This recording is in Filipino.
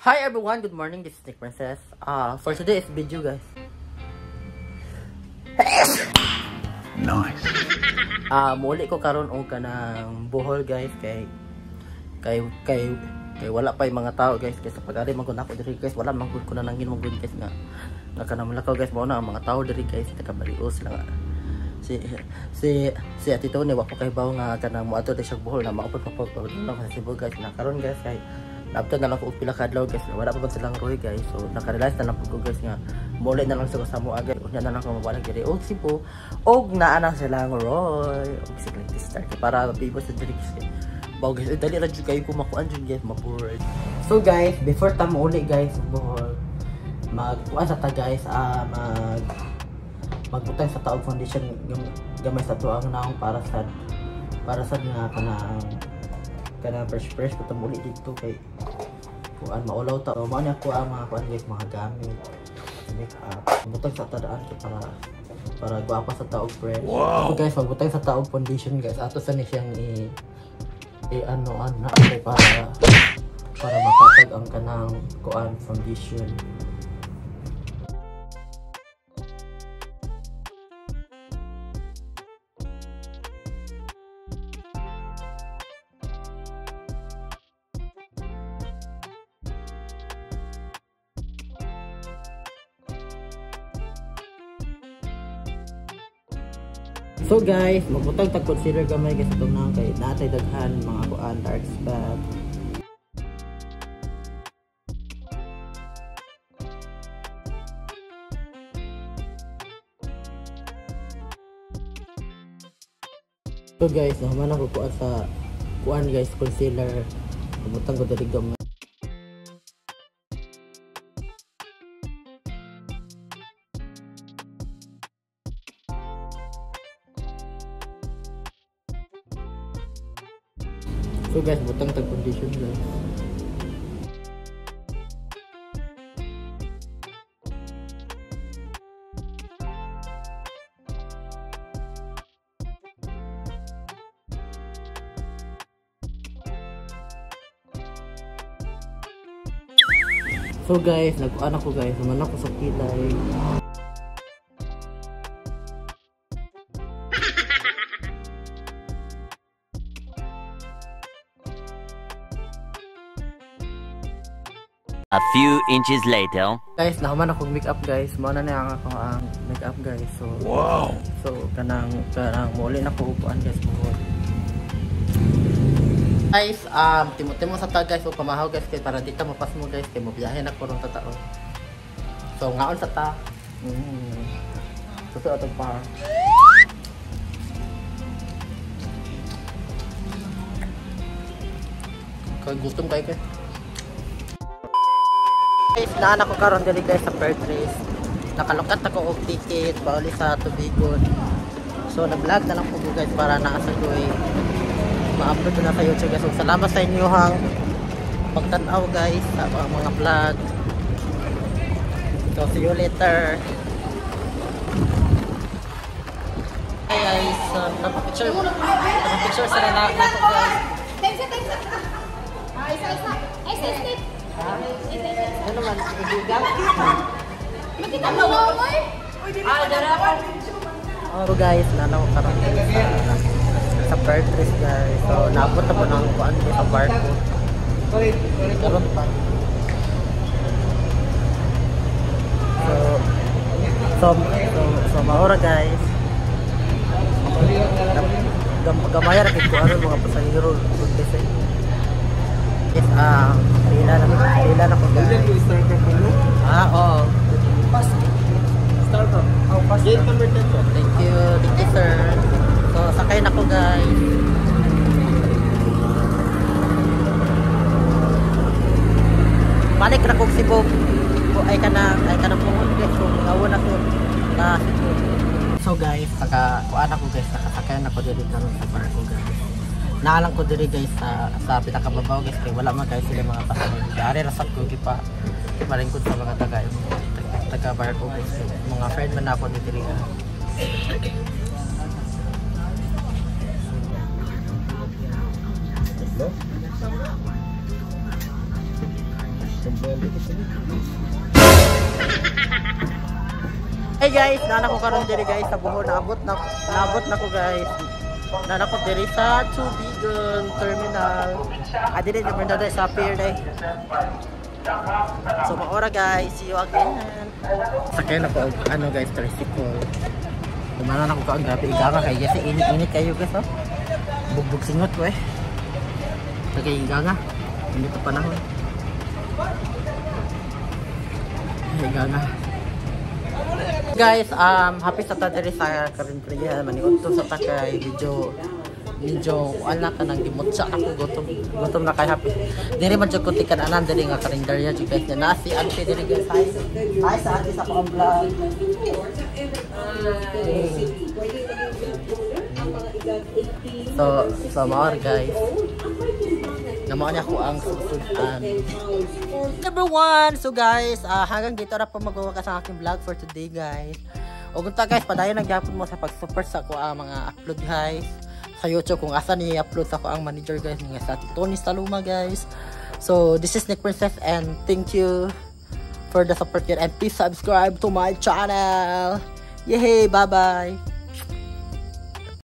Hi everyone, good morning. This is Nick Princess. For today's video, guys. Nice. Muli ko karon og kanang buhol, guys, kay wala pa yung mga tao, guys, kasi pag-ari man ko nako diri, guys, wala man gud ko na nangin mong guys nga kanang mulakaw, guys, mao na ang mga tao diri, guys, nakabalios lang. Si Ate Tony wa ko kay bawo nga kanang moadto di siya buhol na maupod pa pag sa Cebu, guys, na karon, guys, kay napto na lang ko pila ka adlaw, guys, wala pa man silang roy, guys, so naka-realize na lang po ko, guys, nga muli na lang sila sa mo agad, unya na lang ko mabalag diri og Cebu og naa na silang roy og sige start para bibo sa diri, bawo, guys, dali ra jud kayo kumakuan jud, guys, maboard. So guys, before ta mo uli, guys, buhol magkuan sa ta, guys, magbutang sa taog foundation gamay sa tuang naong para sa nga kanang fresh puto muli dito kay kuan maulaw ta o mao ni ako ang mga kuan, guys, mga gamit make up butang sa tadaan para guwapa sa taog fresh. So guys, magbutang sa taog foundation, guys, ato sa ni siyang ano para makatag ang kanang kuan foundation. So guys, magbutang tag concealer gamay, guys, itong nang kay natay daghan mga kuan dark spot. So guys, naman ako kuan sa kuan, guys, concealer. Magbutang ko diri gamay. So guys, butang tag foundation, guys. So guys, nag-kuan ako, guys, naman ako sa kilay. A few inches later. Guys, nahuman akong makeup, guys. Mao na ang ako ang makeup, guys. So Wow. So kanang muli na ko upuan, guys, buhol. Guys, timo sa ta, guys, o pamahaw, guys, kay para di ta mapas mo, guys, kay mo biyahe na ko ron tatao. So ngaon sa ta. Suso atong pa. Kay gutom kay, guys. Guys, naan ako karon diri, guys, sa Fairtrace. Nakalukat ako og ticket pauli sa Tubigon. So nag-vlog na lang po, guys, para naasa ko ma-upload na sa YouTube, guys. So salamat sa inyo hang pagtan-aw, guys, sa mga vlog. So see you later. Hi guys, nagpa-picture sa na ako, guys. Thanks. Isa. Ano man, ibigan? Makita mo mo eh. So guys, nanaw karon sa Fairtrace, guys. So naabot na po ng kuan sa bar ko. Karon pa. So maura, guys. Gamaya ra kay kuan mga pasahero sa Lila na po, guys. Oo. Start up. Gate number 10 po. Thank you, sir. So, sakay na po, guys. Balik na kong Cebu. Ay ka na po, guys. So, ngawan ako na Cebu. So, guys, kuan ako, guys. Nakasakay na ko dito sa bar ko, guys. Naalang ko diri, guys, sa pinakababaw, guys, kay wala man, guys, sila mga pasahero. Ari rasap ko maringkod sa mga taga bar ko, guys. Mga friend man ako ni diri. Hey guys, nana ko karon diri guys sa Bohol, naabot na ko guys. Nana ko diri sa Tubigon Terminal. Diri na banda sa pier day. So maora guys, see you again. Sakay na ko ano guys, tricycle. Kumana na ko kaang gabi iganga kay kasi init kayo guys oh. Bugbog singot ko eh. Tagay iganga. Hindi pa panahon. Iganga. Guys, happy sa tadiri sa karintriya maniudto sa takay medyo wala ka nang gimutsa ako gutom na kay happy diri man jud kunti kan anan diri nga karintriya jud guys na si ante diri guys hi sa ante sa akong vlog. So more guys naman niya ko ang susudan. Number 1. So guys, hanggang dito na po magwawakas ang aking vlog for today guys. O gunta guys, padayon nagyapon mo sa pag-support sa ko ang mga upload guys. Sa YouTube kung asa ni upload sa ko ang manager guys nga sa Tony Saluma guys. So this is Nick Princess and thank you for the support and please subscribe to my channel. Yay, bye bye.